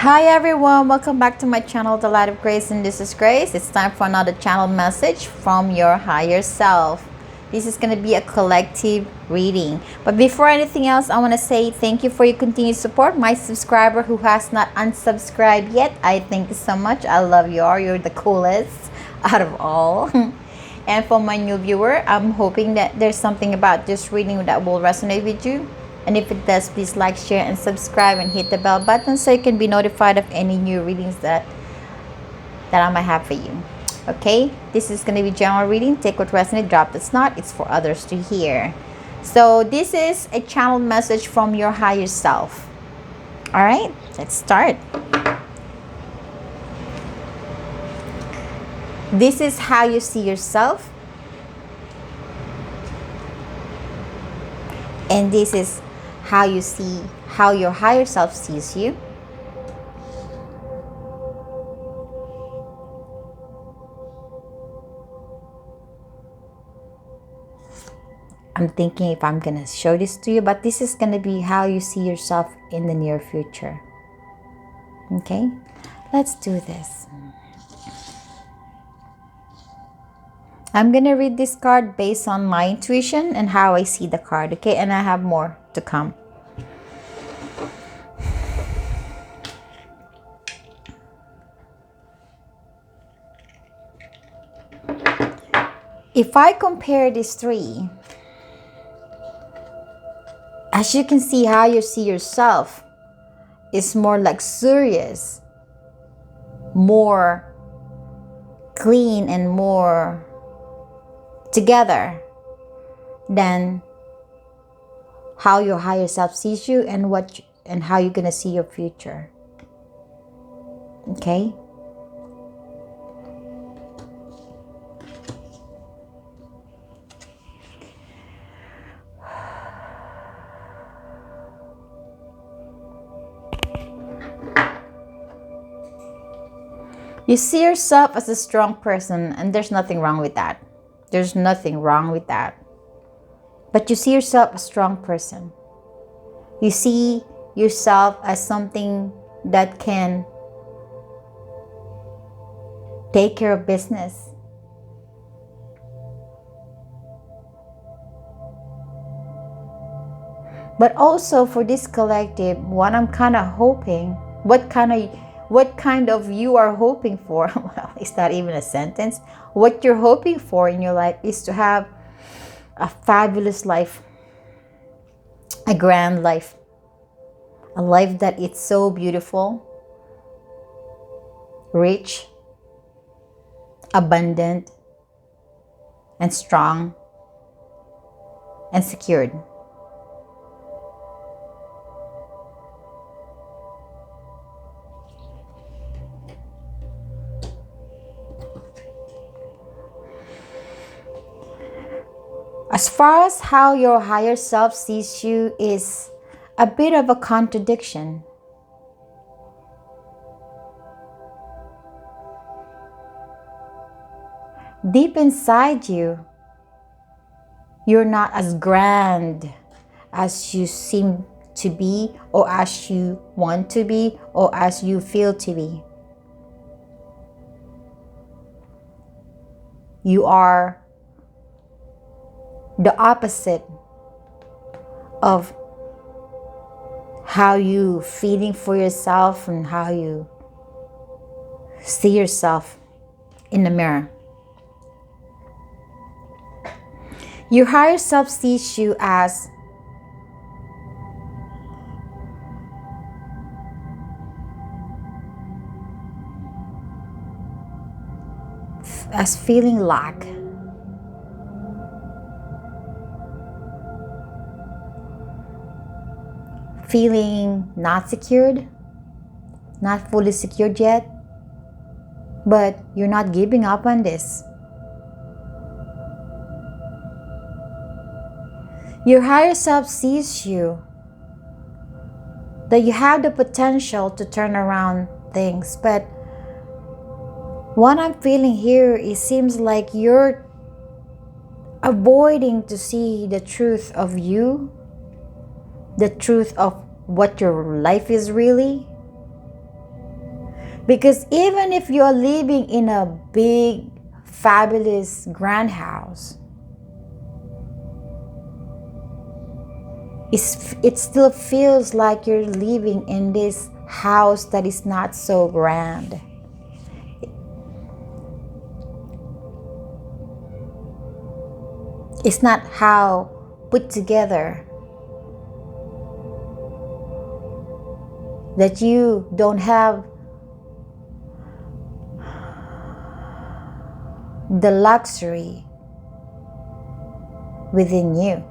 Hi everyone, welcome back to my channel, The Light of Grace, and this is Grace. It's time for another channel message from your higher self. This is going to be a collective reading. But before anything else, I want to say thank you for your continued support. My subscriber who has not unsubscribed yet, I thank you so much. I love you all. You're the coolest out of all. And for my new viewer, I'm hoping that there's something about this reading that will resonate with you. And if it does, please like, share, and subscribe, and hit the bell button so you can be notified of any new readings that I might have for you. Okay, this is going to be general reading. Take what resonates, drop that's not. It's for others to hear. So this is a channel message from your higher self. All right, let's start. This is how you see yourself. And this is how your higher self sees you. I'm thinking if I'm gonna show this to you, but this is gonna be how you see yourself in the near future. Okay, let's do this. I'm gonna read this card based on my intuition and how I see the card, okay? And I have more to come. If I compare these three, as you can see, how you see yourself is more luxurious, more clean, and more together than how your higher self sees you and how you're gonna see your future. Okay? You see yourself as a strong person, and there's nothing wrong with that. There's nothing wrong with that. But you see yourself as a strong person. You see yourself as something that can take care of business. But also for this collective, what I'm kind of hoping, what kind of you are hoping for, well, it's not even a sentence. What you're hoping for in your life is to have a fabulous life, a grand life, a life that is so beautiful, rich, abundant, and strong, and secured. As far as how your higher self sees you is a bit of a contradiction. Deep inside you, you're not as grand as you seem to be, or as you want to be, or as you feel to be. You are the opposite of how you feeling for yourself and how you see yourself in the mirror. Your higher self sees you as feeling lack. Feeling not secured, not fully secured yet, but you're not giving up on this. Your higher self sees you, that you have the potential to turn around things, but what I'm feeling here, it seems like you're avoiding to see the truth of you, the truth of what your life is really. Because even if you're living in a big, fabulous, grand house, it still feels like you're living in this house that is not so grand. It's not how put together, that you don't have the luxury within you.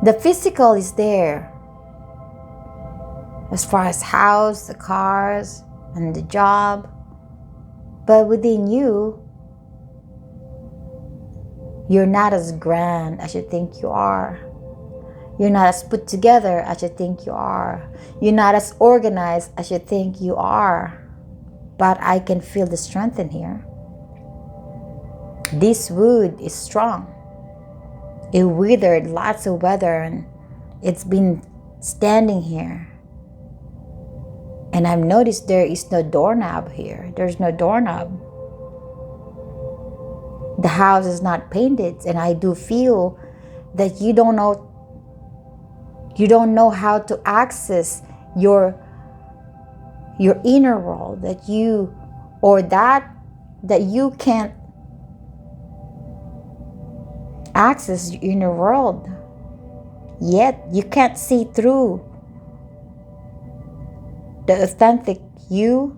The physical is there, as far as house, the cars, and the job. But within you, you're not as grand as you think you are. You're not as put together as you think you are. You're not as organized as you think you are. But I can feel the strength in here. This wood is strong. It withered lots of weather and it's been standing here. And I've noticed there is no doorknob here. There's no doorknob. The house is not painted, and I do feel that you don't know how to access your inner world, that you can't access your inner world yet. You can't see through the authentic you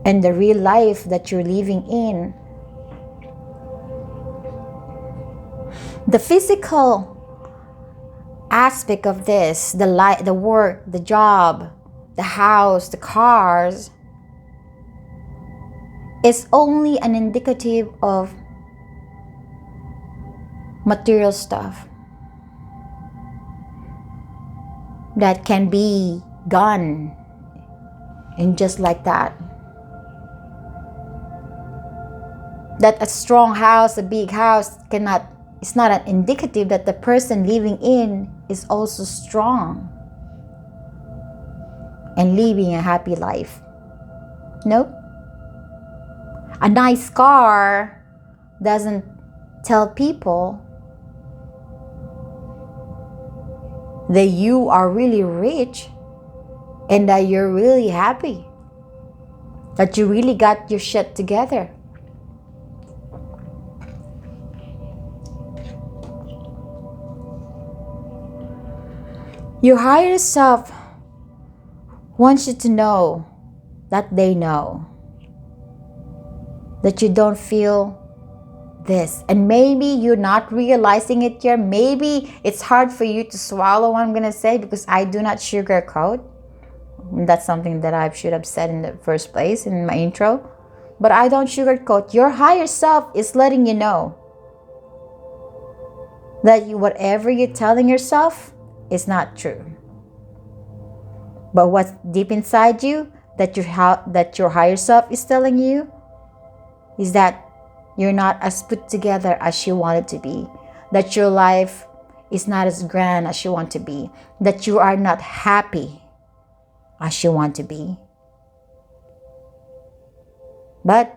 and the real life that you're living in. The physical aspect of this, the work, the job, the house, the cars, is only an indicative of material stuff that can be done and just like that. That a strong house, a big house it's not an indicative that the person living in is also strong and living a happy life. Nope. A nice car doesn't tell people that you are really rich and that you're really happy, that you really got your shit together. Your higher self wants you to know that they know that you don't feel this. And maybe you're not realizing it yet. Maybe it's hard for you to swallow what I'm going to say, because I do not sugarcoat. That's something that I should have said in the first place in my intro. But I don't sugarcoat. Your higher self is letting you know that whatever you're telling yourself is not true. But what's deep inside you that your higher self is telling you is that you're not as put together as you want it to be, that your life is not as grand as you want to be, that you are not happy as you want to be. But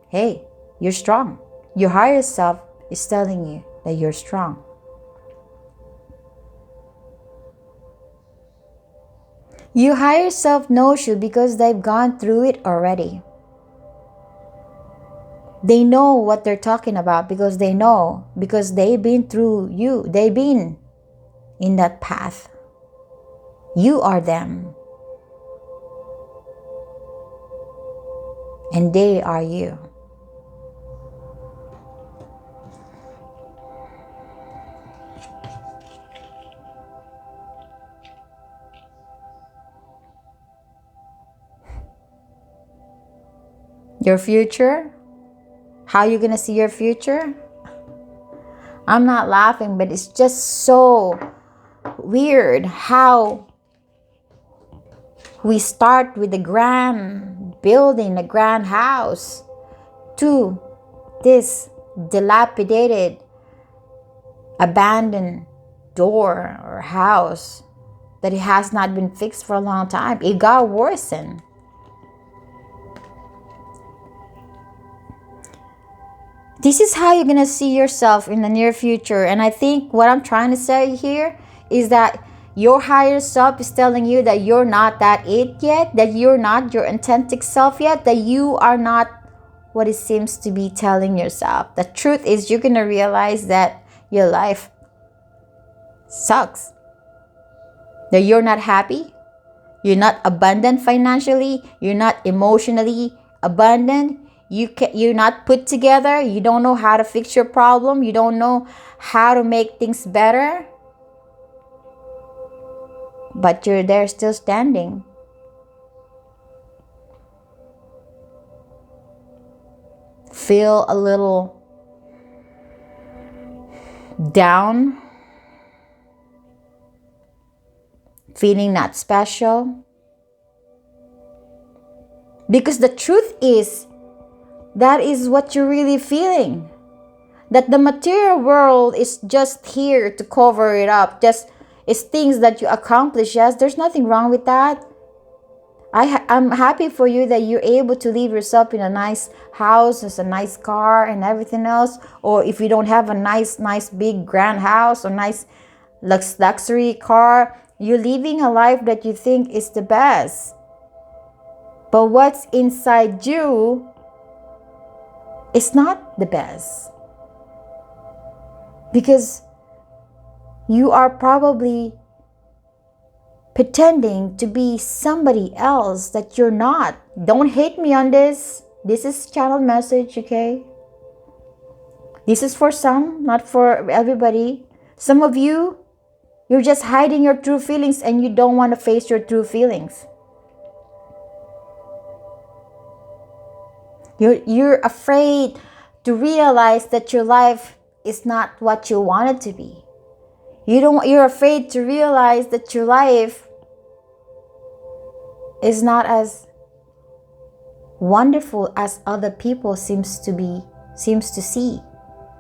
hey, you're strong. Your higher self is telling you that you're strong. Your higher self knows you because they've gone through it already. They know what they're talking about because they've been through you. They've been in that path. You are them. And they are you. Your future? How you gonna see your future? I'm not laughing, but it's just so weird how we start with a grand building, a grand house, to this dilapidated, abandoned door or house that it has not been fixed for a long time. It got worsened. This is how you're going to see yourself in the near future. And I think what I'm trying to say here is that your higher self is telling you that you're not that it yet, that you're not your authentic self yet, that you are not what it seems to be telling yourself. The truth is, you're going to realize that your life sucks. That you're not happy. You're not abundant financially. You're not emotionally abundant. You're not put together. You don't know how to fix your problem. You don't know how to make things better. But you're there still standing. Feel a little down. Feeling not special. Because the truth is, that is what you're really feeling. That the material world is just here to cover it up. Just it's things that you accomplish. Yes, there's nothing wrong with that. I'm happy for you that you're able to live yourself in a nice house, as a nice car and everything else. Or if you don't have a nice big grand house or nice luxury car, you're living a life that you think is the best. But what's inside you is not the best. Because you are probably pretending to be somebody else that you're not. Don't hate me on this. This is channel message, okay? This is for some, not for everybody. Some of you, you're just hiding your true feelings and you don't want to face your true feelings. You're afraid to realize that your life is not what you want it to be. You're afraid to realize that your life is not as wonderful as other people seems to see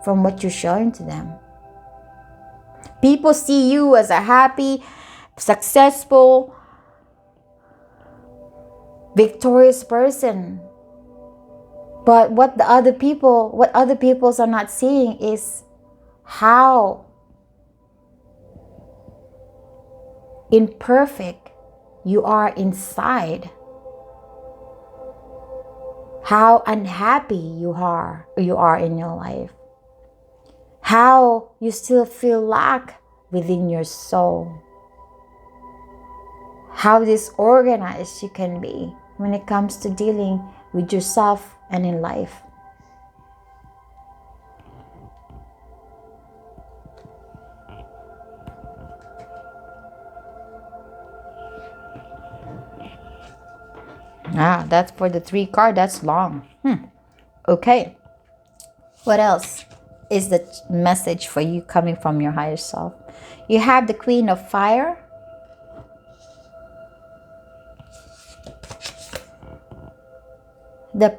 from what you're showing to them. People see you as a happy, successful, victorious person. But what other people are not seeing is how imperfect you are inside. How unhappy you are in your life. How you still feel lack within your soul. How disorganized you can be when it comes to dealing with yourself and in life. That's for the 3 card. That's long. Okay. What else is the message for you coming from your higher self? You have the Queen of Fire. The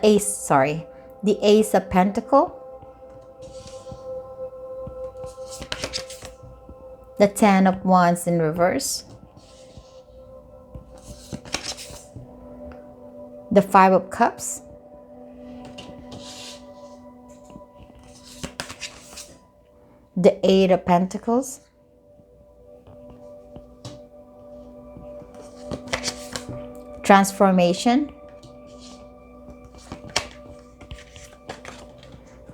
Ace of Pentacle. The Ten of Wands in reverse. The Five of Cups. The Eight of Pentacles. Transformation.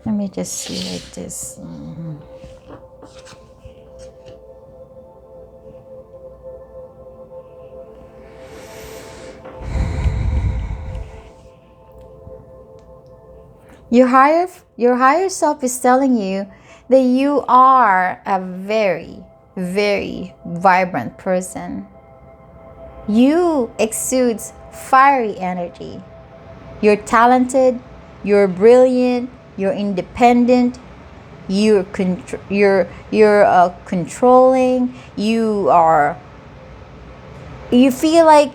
Let me just see like this. Your higher self is telling you that you are a very, very vibrant person. You exude fiery energy. You're talented, you're brilliant, you're independent, you're controlling, you feel like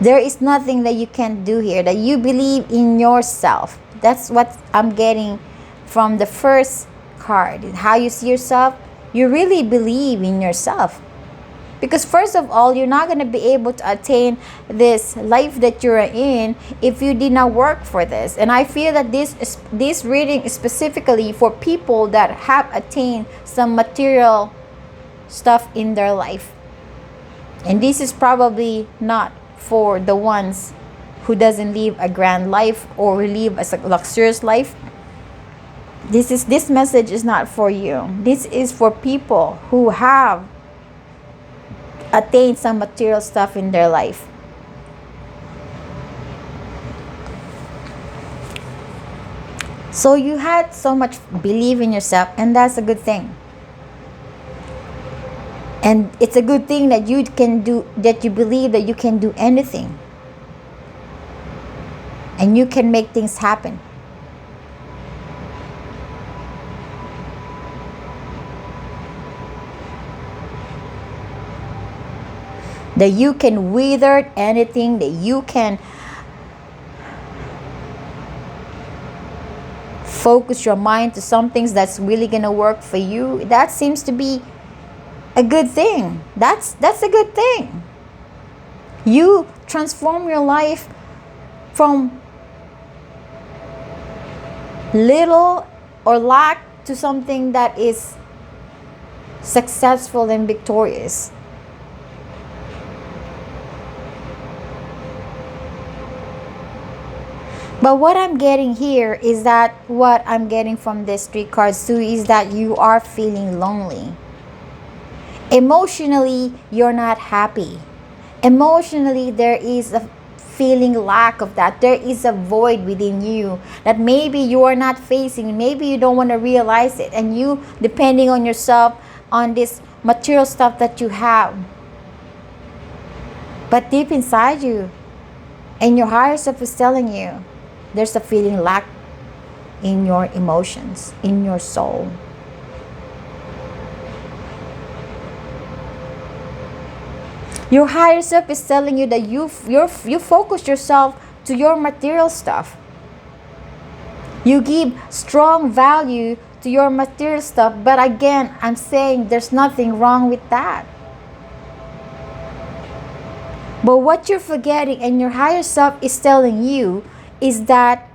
there is nothing that you can't do here, that you believe in yourself. That's what I'm getting from the first card. How you see yourself, you really believe in yourself. Because first of all, you're not going to be able to attain this life that you're in if you did not work for this. And I feel that this reading is specifically for people that have attained some material stuff in their life. And this is probably not for the ones who doesn't live a grand life or live a luxurious life. This message is not for you. This is for people who have attained some material stuff in their life. So you had so much belief in yourself, and that's a good thing. And it's a good thing that you can do, that you believe that you can do anything. And you can make things happen. That you can wither anything, that you can focus your mind to some things that's really gonna work for you. That seems to be a good thing. That's a good thing. You transform your life from little or lack to something that is successful and victorious. But what I'm getting here is that what I'm getting from these three cards too is that you are feeling lonely. Emotionally, you're not happy. Emotionally, there is a feeling lack of that. There is a void within you that maybe you are not facing. Maybe you don't want to realize it. And you, depending on yourself, on this material stuff that you have. But deep inside you, and your higher self is telling you, there's a feeling lack in your emotions, in your soul. Your higher self is telling you that you focus yourself to your material stuff. You give strong value to your material stuff, but again, I'm saying there's nothing wrong with that. But what you're forgetting and your higher self is telling you is that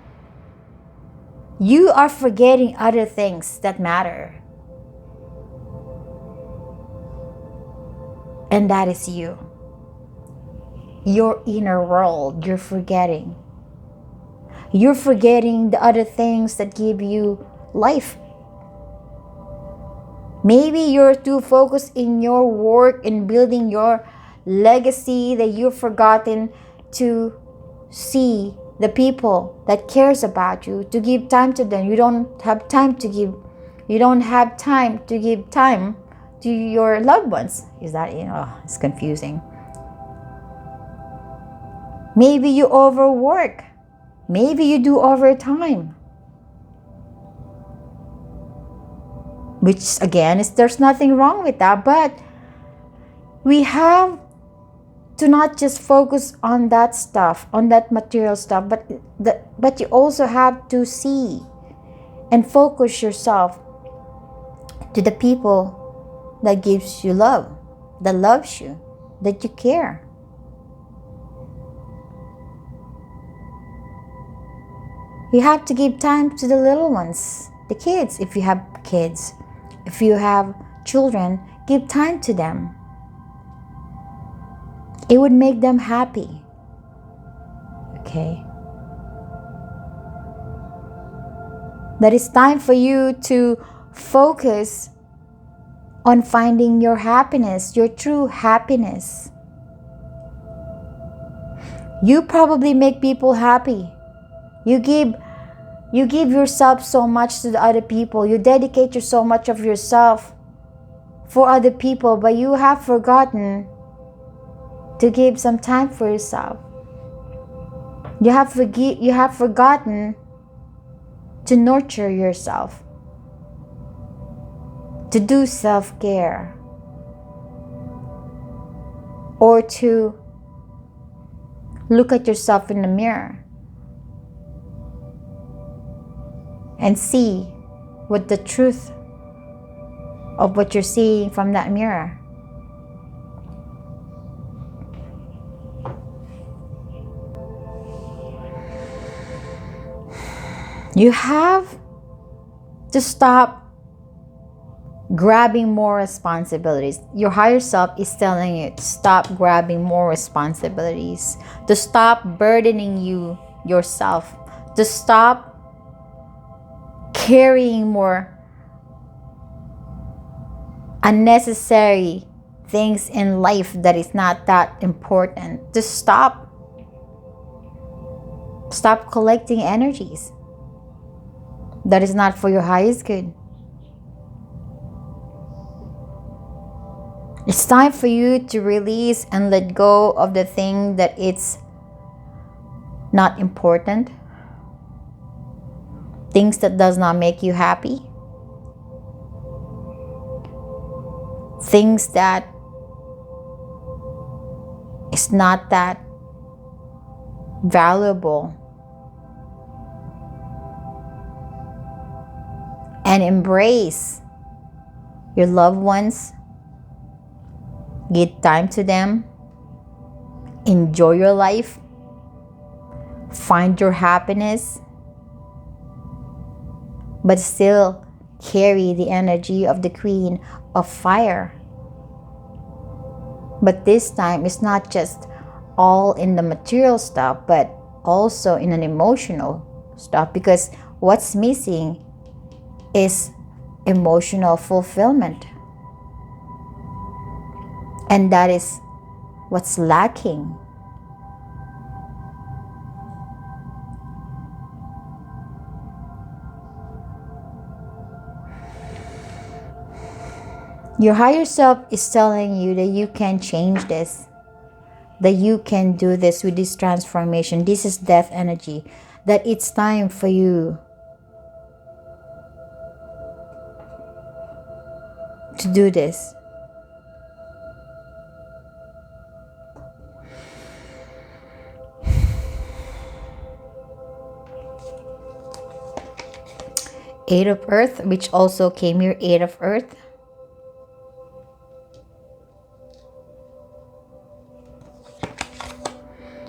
you are forgetting other things that matter. And that is you. Your inner world, you're forgetting. You're forgetting the other things that give you life. Maybe you're too focused in your work and building your legacy that you've forgotten to see the people that cares about you, to give time to them. You don't have time to give. You don't have time to give time to your loved ones. Is that, it's confusing. Maybe you overwork. Maybe you do overtime. Which again, there's nothing wrong with that, but we have to not just focus on that stuff, on that material stuff, but you also have to see and focus yourself to the people that gives you love, that loves you, that you care. You have to give time to the little ones, the kids, if you have kids. If you have children, give time to them. It would make them happy. Okay? That it's time for you to focus on finding your happiness, your true happiness. You probably make people happy. You give yourself so much to the other people. You dedicate so much of yourself for other people, but you have forgotten to give some time for yourself. You have forgotten to nurture yourself, to do self-care, or to look at yourself in the mirror and see what the truth of what you're seeing from that mirror. You have to stop grabbing more responsibilities. Your higher self is telling you to stop grabbing more responsibilities, to stop burdening yourself, to stop carrying more unnecessary things in life that is not that important, to stop collecting energies that is not for your highest good. It's time for you to release and let go of the thing that it's not important, things that does not make you happy, things that is not that valuable, and embrace your loved ones. Give time to them. Enjoy your life. Find your happiness. But still carry the energy of the Queen of Fire. But this time, it's not just all in the material stuff, but also in an emotional stuff. Because what's missing is emotional fulfillment. And that is what's lacking. Your higher self is telling you that you can change this, that you can do this with this transformation. This is death energy, that it's time for you to do this. Eight of Earth, which also came here, Eight of Earth.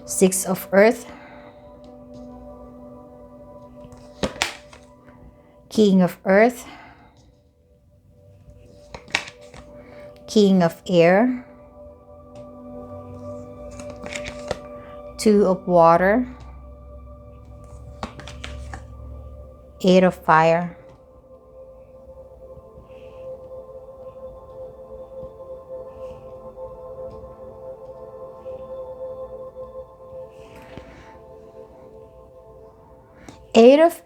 Six of Earth. King of Earth. King of Air. Two of Water. Eight of Fire. Eight of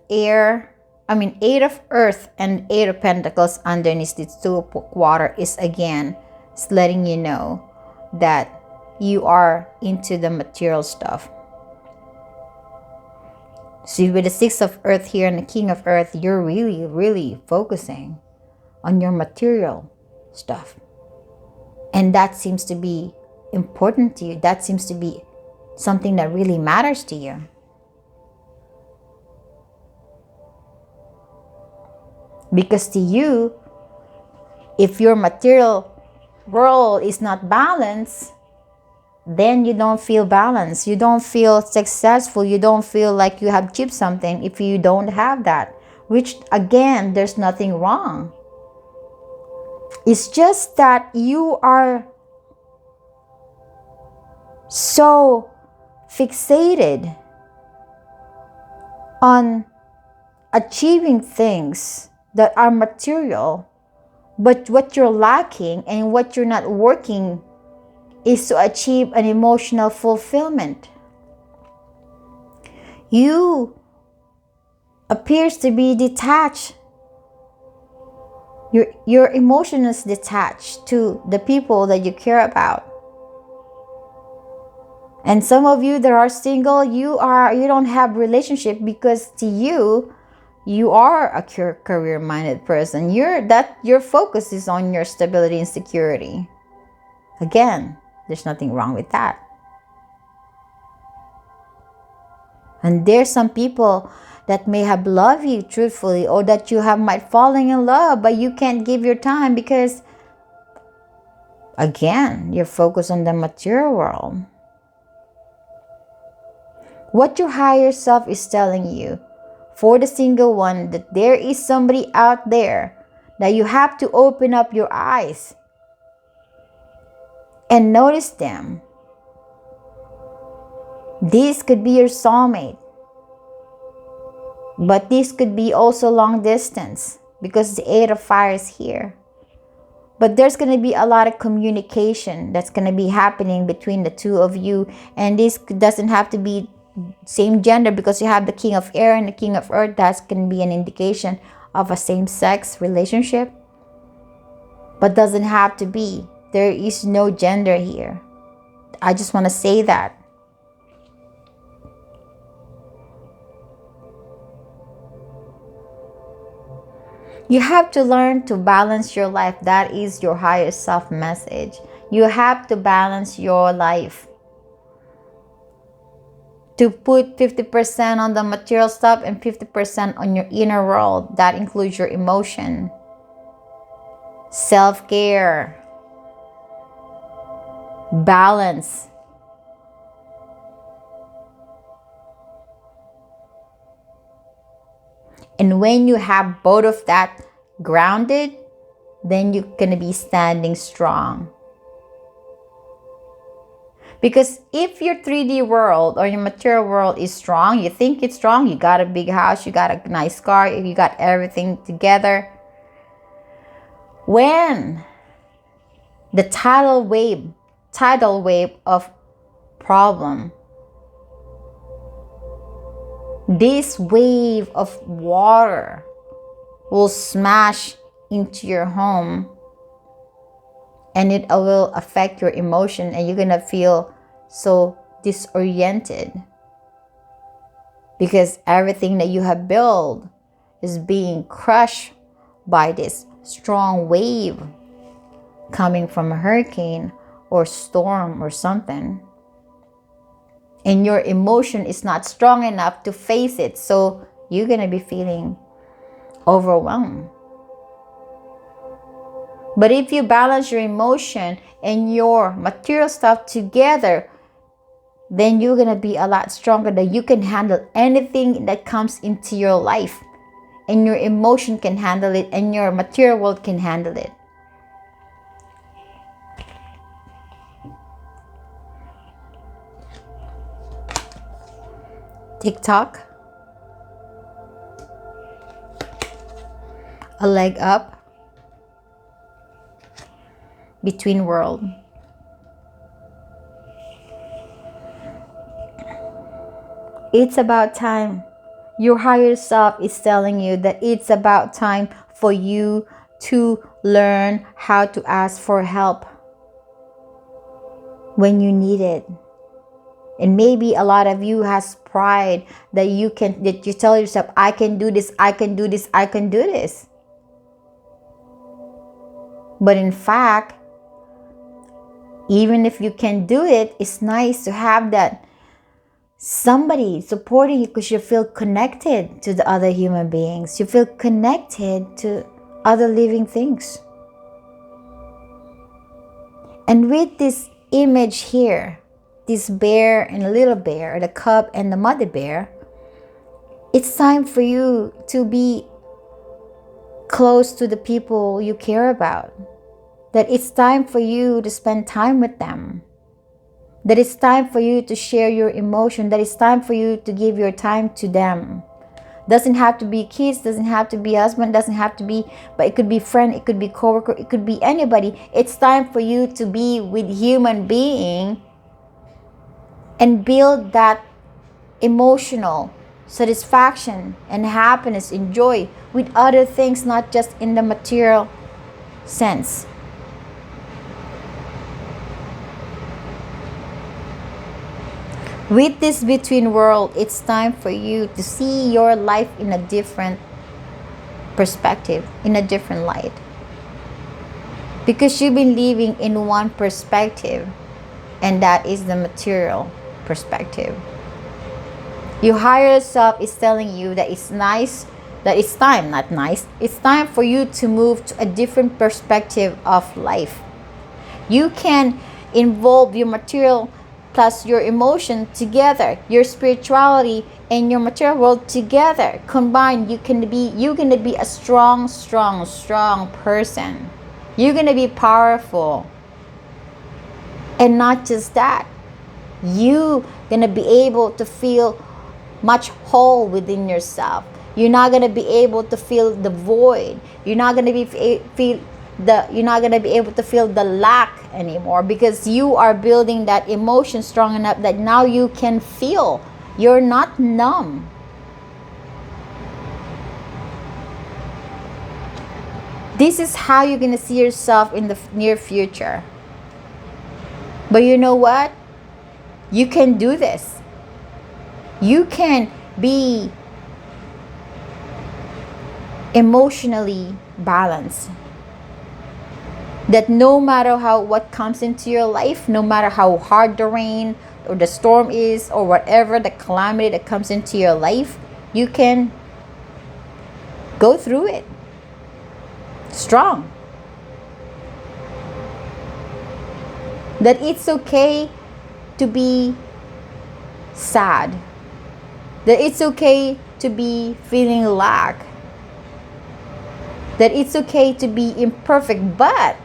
Earth and Eight of Pentacles underneath this Two of Water is again, it's letting you know that you are into the material stuff. See, with the Six of Earth here and the King of Earth, you're really, really focusing on your material stuff. And that seems to be important to you. That seems to be something that really matters to you. Because to you, if your material world is not balanced, then you don't feel balanced. You don't feel successful. You don't feel like you have achieved something if you don't have that. Which, again, there's nothing wrong. It's just that you are so fixated on achieving things that are material, but what you're lacking and what you're not working is to achieve an emotional fulfillment. You appears to be detached. Your emotion is detached to the people that you care about. And some of you that are single, you don't have relationship because to you are a career-minded person. Your focus is on your stability and security. Again, there's nothing wrong with that. And there's some people that may have loved you truthfully, or that you have might falling in love, but you can't give your time because, again, you're focused on the material world. What your higher self is telling you, for the single one, that there is somebody out there that you have to open up your eyes and notice them. This could be your soulmate, but this could be also long distance because the Eight of Fire is here. But there's going to be a lot of communication that's going to be happening between the two of you. And this doesn't have to be same gender, because you have the King of Air and the King of Earth. That can be an indication of a same-sex relationship. But doesn't have to be. There is no gender here. I just want to say that. You have to learn to balance your life. That is your higher self message. You have to balance your life. To put 50% on the material stuff and 50% on your inner world. That includes your emotion, self-care, balance. And when you have both of that grounded, then you're going to be standing strong. Because if your 3D world or your material world is strong, you think it's strong, you got a big house, you got a nice car, you got everything together. When the tidal wave of problem, this wave of water will smash into your home, and it will affect your emotion, and you're gonna feel so disoriented because everything that you have built is being crushed by this strong wave coming from a hurricane or storm or something. And your emotion is not strong enough to face it, so you're gonna be feeling overwhelmed. But if you balance your emotion and your material stuff together, then you're gonna be a lot stronger, that you can handle anything that comes into your life, and your emotion can handle it, and your material world can handle it. TikTok, a leg up, between world. It's about time. Your higher self is telling you that it's about time for you to learn how to ask for help when you need it. And maybe a lot of you has pride that you tell yourself, I can do this, I can do this, I can do this. But in fact, even if you can do it, it's nice to have that somebody supporting you, because you feel connected to the other human beings. You feel connected to other living things. And with this image here, this bear and a little bear, the cub and the mother bear, it's time for you to be close to the people you care about. That it's time for you to spend time with them. That it's time for you to share your emotion. That it's time for you to give your time to them. Doesn't have to be kids, doesn't have to be husband, doesn't have to be, but it could be friend, it could be coworker, it could be anybody. It's time for you to be with human being and build that emotional satisfaction and happiness and joy with other things, not just in the material sense. With this between world, it's time for you to see your life in a different perspective, in a different light. Because you've been living in one perspective, and that is the material perspective. Your higher self is telling you that it's nice, that it's time, not nice, it's time for you to move to a different perspective of life. You can involve your material plus your emotion together, your spirituality and your material world together. Combined, you're gonna be a strong person. You're gonna be powerful. And not just that, you gonna be able to feel much whole within yourself. You're not gonna be able to feel the void. You're not gonna be you're not gonna be able to feel the lack anymore, because you are building that emotion strong enough that now you can feel. You're not numb. This is how you're gonna see yourself in the near future. But you know what? You can do this. You can be emotionally balanced. That no matter what comes into your life, no matter how hard the rain or the storm is, or whatever the calamity that comes into your life, you can go through it strong. That it's okay to be sad. That it's okay to be feeling lack. That it's okay to be imperfect, but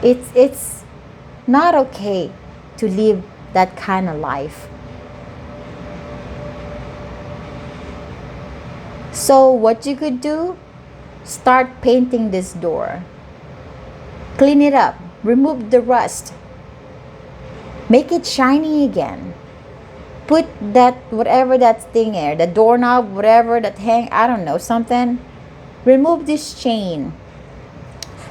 it's not okay to live that kind of life. So what you could do, start painting this door. Clean it up, remove the rust, make it shiny again. Put that, whatever that thing is, the doorknob, whatever that hang, I don't know, something. Remove this chain.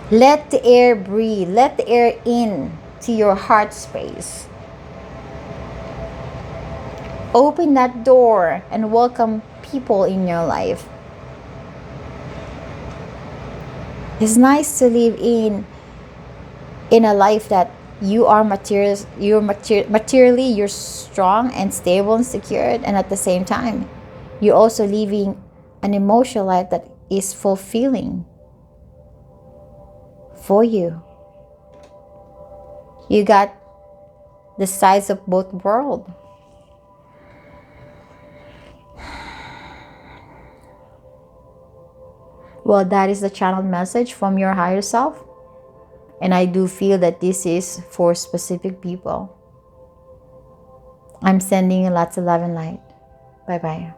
Let the air breathe. Let the air in to your heart space. Open that door and welcome people in your life. It's nice to live in a life that you are materially you're strong and stable and secured, and at the same time you're also living an emotional life that is fulfilling for you. You got the size of both worlds. Well, that is the channeled message from your higher self. And I do feel that this is for specific people. I'm sending you lots of love and light. Bye-bye.